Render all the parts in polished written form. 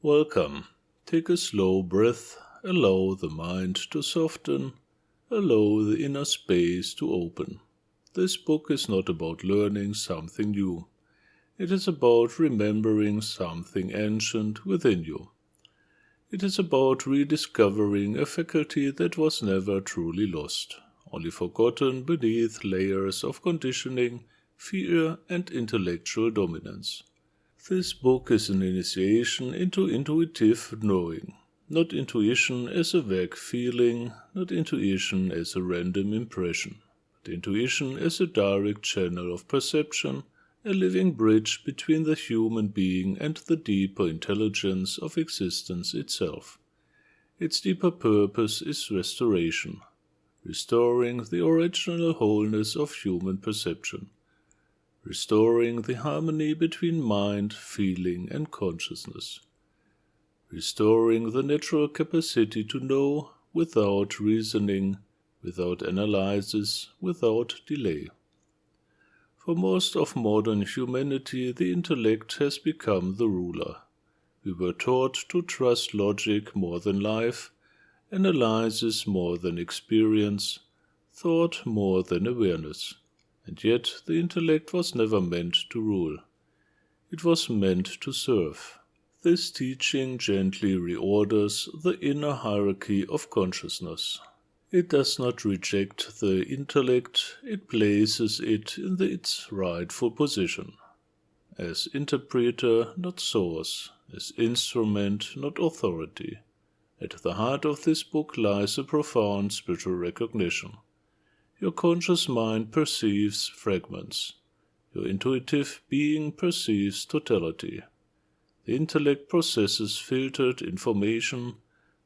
Welcome. Take a slow breath, allow the mind to soften, allow the inner space to open. This book is not about learning something new. It is about remembering something ancient within you. It is about rediscovering a faculty that was never truly lost, only forgotten beneath layers of conditioning, fear, and intellectual dominance. This book is an initiation into intuitive knowing, not intuition as a vague feeling, not intuition as a random impression, but intuition as a direct channel of perception, a living bridge between the human being and the deeper intelligence of existence itself. Its deeper purpose is restoration, restoring the original wholeness of human perception, restoring the harmony between mind, feeling, and consciousness, restoring the natural capacity to know without reasoning, without analysis, without delay. For most of modern humanity, the intellect has become the ruler. We were taught to trust logic more than life, analysis more than experience, thought more than awareness. And yet the intellect was never meant to rule. It was meant to serve. This teaching gently reorders the inner hierarchy of consciousness. It does not reject the intellect, it places it in its rightful position. As interpreter, not source, as instrument, not authority. At the heart of this book lies a profound spiritual recognition. Your conscious mind perceives fragments. Your intuitive being perceives totality. The intellect processes filtered information.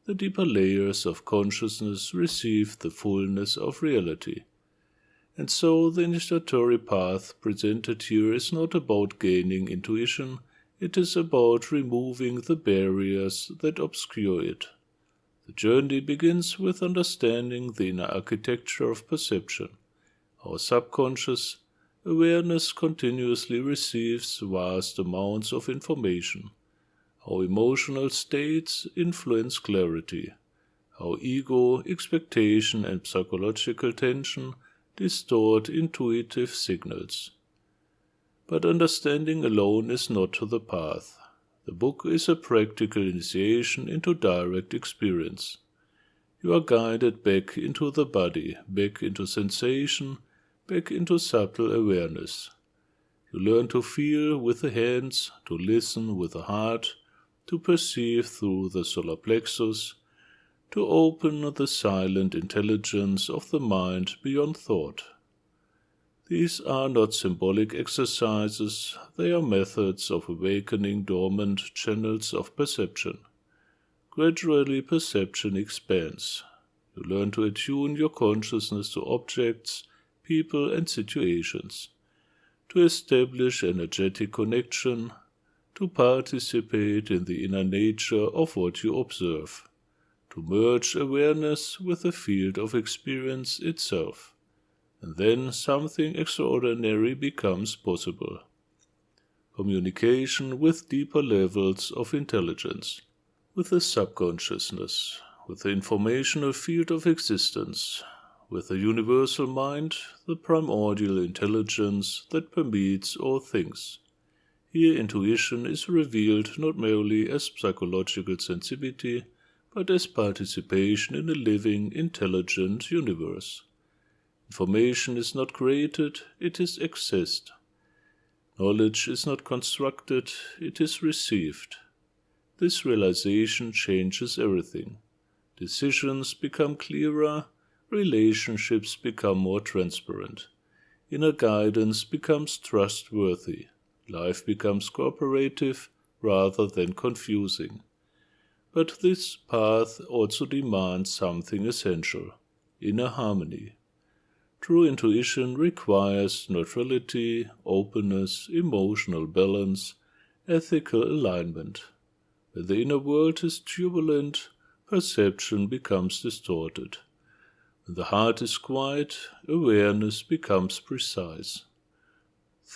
The deeper layers of consciousness receive the fullness of reality. And so the initiatory path presented here is not about gaining intuition, it is about removing the barriers that obscure it. The journey begins with understanding the inner architecture of perception. Our subconscious awareness continuously receives vast amounts of information. Our emotional states influence clarity. Our ego, expectation, and psychological tension distort intuitive signals. But understanding alone is not the path. The book is a practical initiation into direct experience. You are guided back into the body, back into sensation, back into subtle awareness. You learn to feel with the hands, to listen with the heart, to perceive through the solar plexus, to open the silent intelligence of the mind beyond thought. These are not symbolic exercises, they are methods of awakening dormant channels of perception. Gradually perception expands. You learn to attune your consciousness to objects, people, and situations, to establish energetic connection, to participate in the inner nature of what you observe, to merge awareness with the field of experience itself. And then something extraordinary becomes possible. Communication with deeper levels of intelligence, with the subconsciousness, with the informational field of existence, with the universal mind, the primordial intelligence that permeates all things. Here intuition is revealed not merely as psychological sensibility, but as participation in a living, intelligent universe. Information is not created, it is accessed. Knowledge is not constructed, it is received. This realization changes everything. Decisions become clearer, relationships become more transparent. Inner guidance becomes trustworthy. Life becomes cooperative rather than confusing. But this path also demands something essential: inner harmony. True intuition requires neutrality, openness, emotional balance, ethical alignment. When the inner world is turbulent, perception becomes distorted. When the heart is quiet, awareness becomes precise.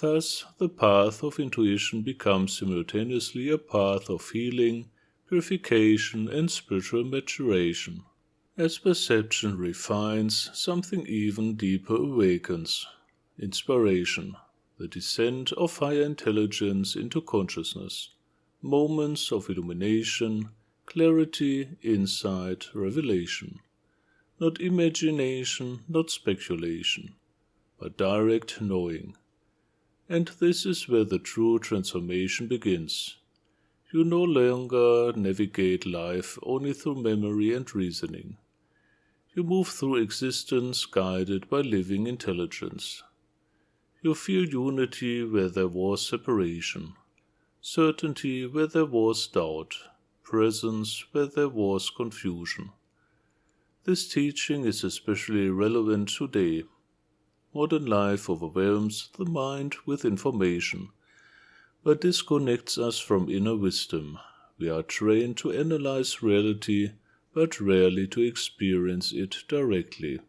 Thus, the path of intuition becomes simultaneously a path of healing, purification, and spiritual maturation. As perception refines, something even deeper awakens. Inspiration, the descent of higher intelligence into consciousness, moments of illumination, clarity, insight, revelation. Not imagination, not speculation, but direct knowing. And this is where the true transformation begins. You no longer navigate life only through memory and reasoning. You move through existence guided by living intelligence. You feel unity where there was separation, certainty where there was doubt, presence where there was confusion. This teaching is especially relevant today. Modern life overwhelms the mind with information, but disconnects us from inner wisdom. We are trained to analyze reality, but rarely to experience it directly.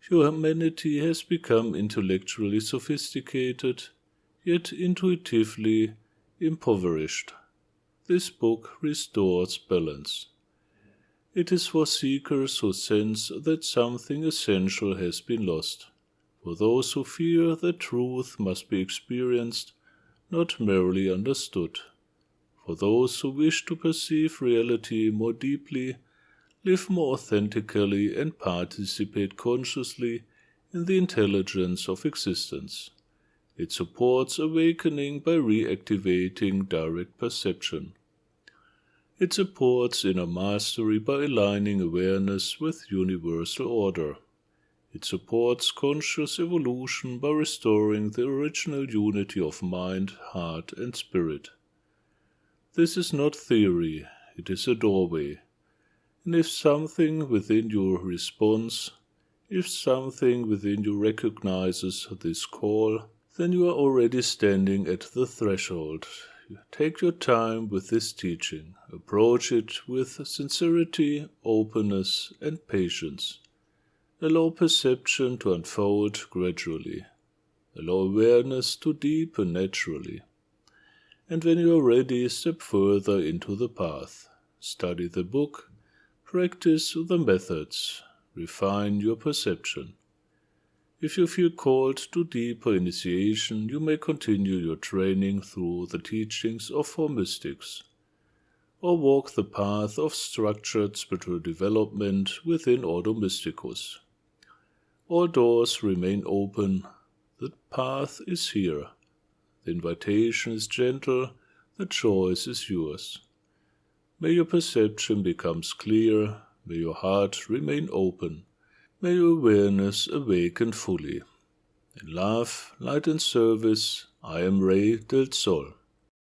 Humanity has become intellectually sophisticated, yet intuitively impoverished. This book restores balance. It is for seekers who sense that something essential has been lost, for those who fear that truth must be experienced, not merely understood, for those who wish to perceive reality more deeply, live more authentically, and participate consciously in the intelligence of existence. It supports awakening by reactivating direct perception. It supports inner mastery by aligning awareness with universal order. It supports conscious evolution by restoring the original unity of mind, heart, and spirit. This is not theory, it is a doorway. And if something within you responds, if something within you recognizes this call, then you are already standing at the threshold. Take your time with this teaching. Approach it with sincerity, openness, and patience. Allow perception to unfold gradually. Allow awareness to deepen naturally. And when you are ready, step further into the path. Study the book, practice the methods, refine your perception. If you feel called to deeper initiation, you may continue your training through the teachings of four mystics, or walk the path of structured spiritual development within Ordo Mysticus. All doors remain open, the path is here, the invitation is gentle, the choice is yours. May your perception become clear, may your heart remain open. May your awareness awaken fully. In love, light and service, I am Ray del Sol.